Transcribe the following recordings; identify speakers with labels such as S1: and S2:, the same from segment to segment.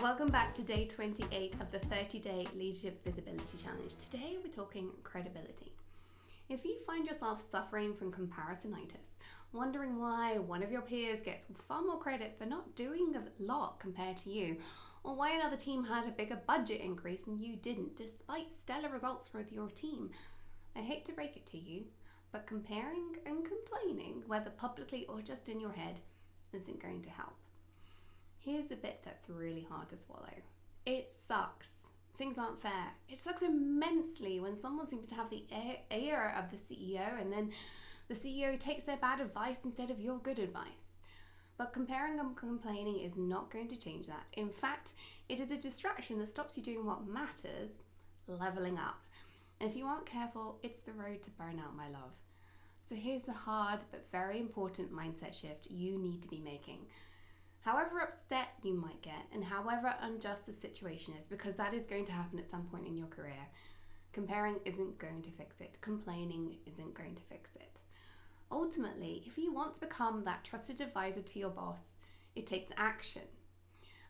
S1: Welcome back to day 28 of the 30-day Leadership Visibility Challenge. Today we're talking credibility. If you find yourself suffering from comparisonitis, wondering why one of your peers gets far more credit for not doing a lot compared to you, or why another team had a bigger budget increase and you didn't, despite stellar results for your team, I hate to break it to you, but comparing and complaining, whether publicly or just in your head, isn't going to help. Here's the bit that's really hard to swallow. It sucks. Things aren't fair. It sucks immensely when someone seems to have the ear of the CEO and then the CEO takes their bad advice instead of your good advice. But comparing and complaining is not going to change that. In fact, it is a distraction that stops you doing what matters, leveling up. And if you aren't careful, it's the road to burnout, my love. So here's the hard but very important mindset shift you need to be making. However upset you might get and however unjust the situation is, because that is going to happen at some point in your career, comparing isn't going to fix it. Complaining isn't going to fix it. Ultimately, if you want to become that trusted advisor to your boss, it takes action.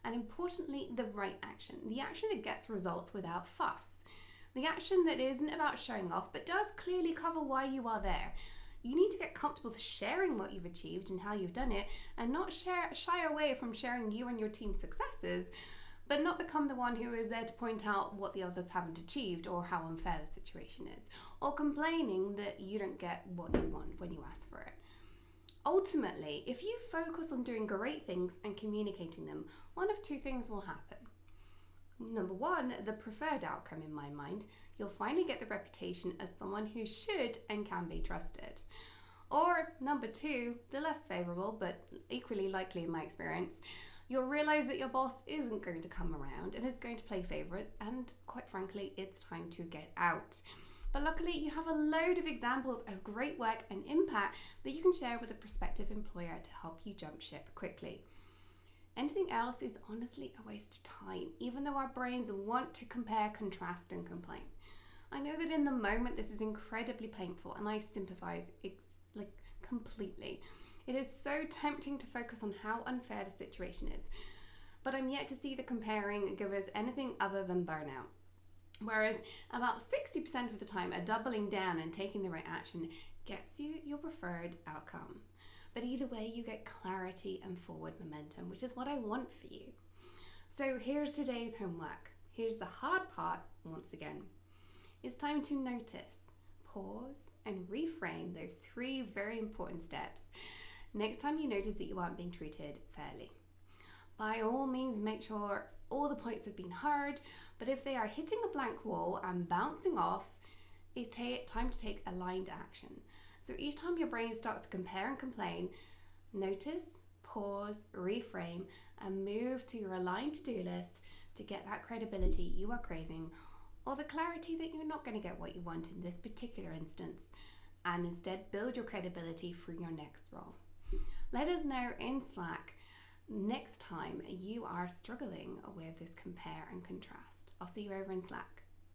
S1: And importantly, the right action. The action that gets results without fuss. The action that isn't about showing off, but does clearly cover why you are there. You need to get comfortable with sharing what you've achieved and how you've done it, and not shy away from sharing you and your team's successes, but not become the one who is there to point out what the others haven't achieved or how unfair the situation is, or complaining that you don't get what you want when you ask for it. Ultimately, if you focus on doing great things and communicating them, one of two things will happen. Number one, the preferred outcome in my mind, you'll finally get the reputation as someone who should and can be trusted. Or number two, the less favorable, but equally likely in my experience, you'll realize that your boss isn't going to come around and is going to play favorite, and quite frankly, it's time to get out. But luckily, you have a load of examples of great work and impact that you can share with a prospective employer to help you jump ship quickly. Anything else is honestly a waste of time, even though our brains want to compare, contrast, and complain. I know that in the moment this is incredibly painful, and I sympathize completely. It is so tempting to focus on how unfair the situation is, but I'm yet to see the comparing give us anything other than burnout. Whereas about 60% of the time, a doubling down and taking the right action gets you your preferred outcome. But either way, you get clarity and forward momentum, which is what I want for you. So here's today's homework. Here's the hard part once again. It's time to notice, pause, and reframe those 3 very important steps next time you notice that you aren't being treated fairly. By all means, make sure all the points have been heard, but if they are hitting a blank wall and bouncing off, it's time to take aligned action. So each time your brain starts to compare and complain, notice, pause, reframe, and move to your aligned to-do list to get that credibility you are craving, or the clarity that you're not going to get what you want in this particular instance, and instead build your credibility for your next role. Let us know in Slack next time you are struggling with this compare and contrast. I'll see you over in Slack.